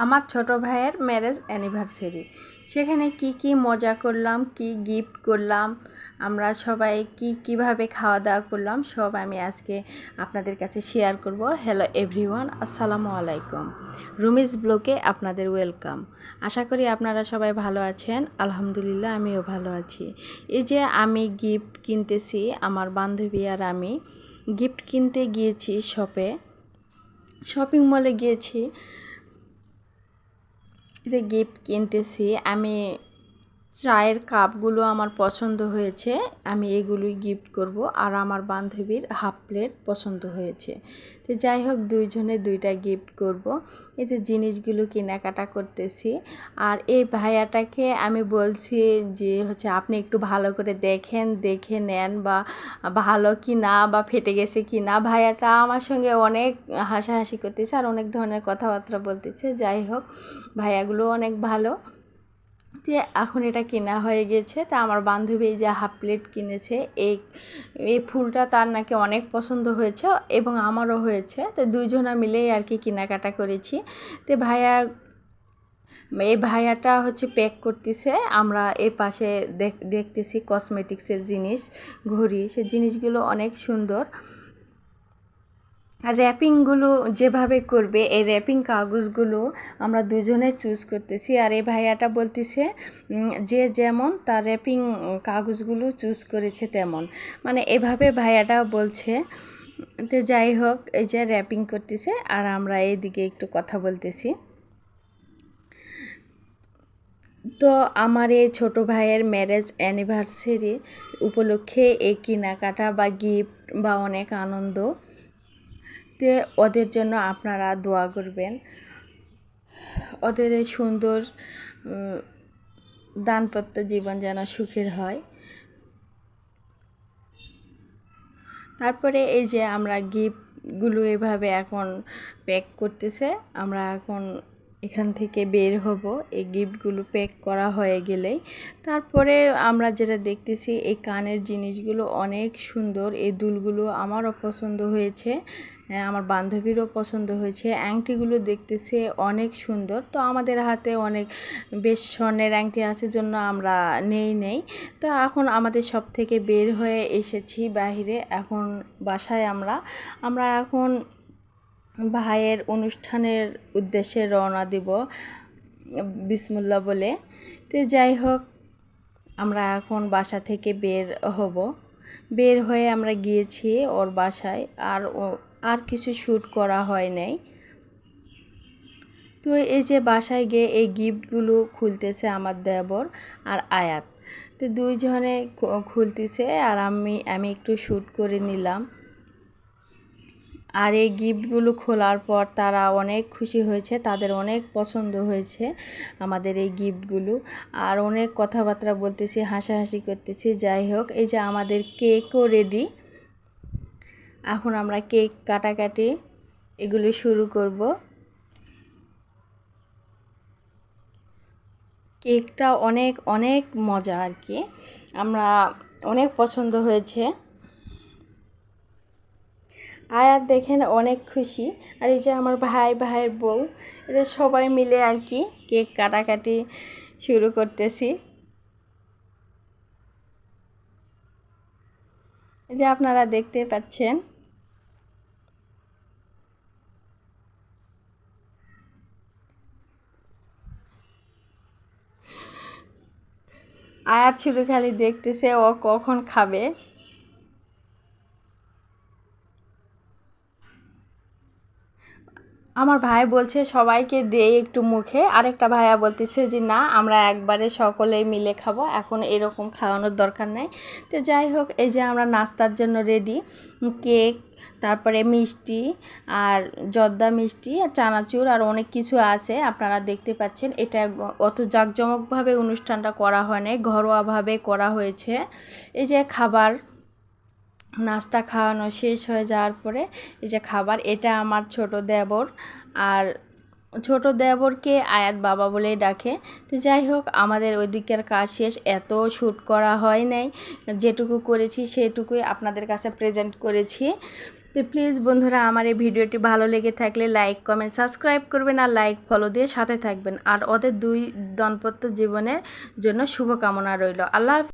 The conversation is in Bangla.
আমার ছোট ভাইয়ের ম্যারেজ অ্যানিভার্সারি, সেখানে কি কি মজা করলাম, কি গিফট করলাম, আমরা সবাই কিভাবে খাওয়া দাওয়া করলাম, সব আমি আজকে আপনাদের কাছে শেয়ার করব। হ্যালো এভরিওয়ান, আসসালামু আলাইকুম। রুমিজ ব্লগে আপনাদের ওয়েলকাম। আশা করি আপনারা সবাই ভালো আছেন। আলহামদুলিল্লাহ, আমিও ভালো আছি। এই যে আমি গিফট কিনতেছি, আমার বান্ধবী আর আমি গিফট কিনতে গিয়েছি শপিং মলে গিয়েছি। এটা গিফট কিনতেছি আমি। চায়ের কাপগুলো আমার পছন্দ হয়েছে, আমি এগুলোই গিফট করব। আর আমার বান্ধবীর হাফ প্লেট পছন্দ হয়েছে। তো যাই হোক, দুইজনে দুইটা গিফট করব। এতে জিনিসগুলো কেনাকাটা করতেছি। আর এই ভাইয়াটাকে আমি বলছি যে আপনি একটু ভালো করে দেখে নেন বা ভালো কি না, বা ফেটে গেছে কি না। ভাইয়াটা আমার সঙ্গে অনেক হাসাহাসি করতেছে আর অনেক ধরনের কথাবার্তা বলতেছে। যাই হোক, ভাইয়াগুলো অনেক ভালো। যে এখন এটা কেনা হয়ে গেছে। তা আমার বান্ধবী যে হাফ প্লেট কিনেছে, এই ফুলটা তার নাকি অনেক পছন্দ হয়েছে এবং আমারও হয়েছে। তো দুইজনা মিলেই আর কি কেনাকাটা করেছি। তো এই ভাইয়াটা প্যাক করতেছে, আমরা এই পাশে দেখতেছি কসমেটিক্সের জিনিস, ঘড়ি, সে জিনিসগুলো অনেক সুন্দর। আর র্যাপিংগুলো যেভাবে করবে, এই র্যাপিং কাগজগুলো আমরা দুজনে চুজ করতেছি। আর এই ভাইয়াটা বলতেছে যে যেমন তার র্যাপিং কাগজগুলো চুজ করেছে তেমন, মানে এভাবে ভাইয়াটা বলছে। তো যাই হোক, এই যে র্যাপিং করতেছে আর আমরা এইদিকে একটু কথা বলতেছি। তো আমার এই ছোটো ভাইয়ের ম্যারেজ অ্যানিভার্সারি উপলক্ষে এই কেনাকাটা বা গিফট বা অনেক আনন্দ। তো ওদের জন্য আপনারা দোয়া করবেন, ওদের এই সুন্দর দাম্পত্য জীবন যেন সুখের হয়। তারপরে এই যে আমরা গিফটগুলো এভাবে এখন প্যাক করতেছে, আমরা এখন এখান থেকে বের হব এই গিফটগুলো প্যাক করা হয়ে গেলেই। তারপরে আমরা যেটা দেখতেছি, এই কানের জিনিসগুলো অনেক সুন্দর, এই দুলগুলো আমারও পছন্দ হয়েছে, আমার বান্ধবীরও পছন্দ হয়েছে। আংটিগুলো দেখতেছে অনেক সুন্দর। তো আমাদের হাতে অনেক বেশ স্বর্ণের আংটি আছে জন্য আমরা নেই। তো এখন আমাদের সব থেকে বের হয়ে এসেছি বাহিরে, এখন বাসায় আমরা এখন ভাইয়ের অনুষ্ঠানের উদ্দেশ্যে রওনা দিব বিসমিল্লাহ বলে। তো যাই হোক, আমরা এখন বাসা থেকে বের হয়ে আমরা গিয়েছি ওর বাসায়। আর কিছু শ্যুট করা হয় নাই। তো এই যে বাসায় গিয়ে এই গিফটগুলো খুলতেছে আমার দেবর আর আয়াত। তো দুইজনে খুলতেছে আর আমি একটু শ্যুট করে নিলাম। আর এই গিফটগুলো খোলার পর তারা অনেক খুশি হয়েছে, তাদের অনেক পছন্দ হয়েছে আমাদের এই গিফটগুলো। আর অনেক কথাবার্তা বলতেছি, হাসাহাসি করতেছি। যাই হোক, এই যে আমাদের কেকও রেডি। এখন আমরা কেক কাটাকাটি এগুলো শুরু করব। কেকটা অনেক অনেক মজা আর কি, আমরা অনেক পছন্দ হয়েছে। আয়াত দেখেন অনেক খুশি। আর এই যে আমার ভাইয়ের বউ, এদের সবাই মিলে আর কি কেক কাটাকাটি শুরু করতেছি। এই যে আপনারা দেখতে পাচ্ছেন। আয়াত শুধু খালি দেখতেছে ও কখন খাবে। আমার ভাই বলছে সবাইকে দে একটু মুখে, আরেকটা ভাইয়া বলতেছে যে না, আমরা একবারে সকলেই মিলে খাবো, এখন এরকম খাওয়ানোর দরকার নাই। তো যাই হোক, এই যে আমরা নাস্তার জন্য রেডি। কেক, তারপরে মিষ্টি, আর জর্দা মিষ্টি, আর চানাচুর, আর অনেক কিছু আছে আপনারা দেখতে পাচ্ছেন। এটা অত জাঁকজমকভাবে অনুষ্ঠানটা করা হয় নাই, ঘরোয়াভাবে করা হয়েছে। এই যে খাবার, নাস্তা খাওয়ানো শেষ হয়ে যাওয়ার পরে এই যে খাবার, এটা আমার ছোট দেবর আর ছোট দেবরকে আয়াত বাবা বলেই ডাকে। তো যাই হোক, আমাদের ওই দিকের কাজ শেষ, এত শ্যুট করা হয় নাই, যেটুকু করেছি সেটুকুই আপনাদের কাছে প্রেজেন্ট করেছি। তো প্লিজ বন্ধুরা, আমার এই ভিডিওটি ভালো লেগে থাকলে লাইক কমেন্ট সাবস্ক্রাইব করবেন আর লাইক ফলো দিয়ে সাথে থাকবেন। আর ওদের 2 দাম্পত্য জীবনের জন্য শুভকামনা রইল। আল্লাহ হাফেজ।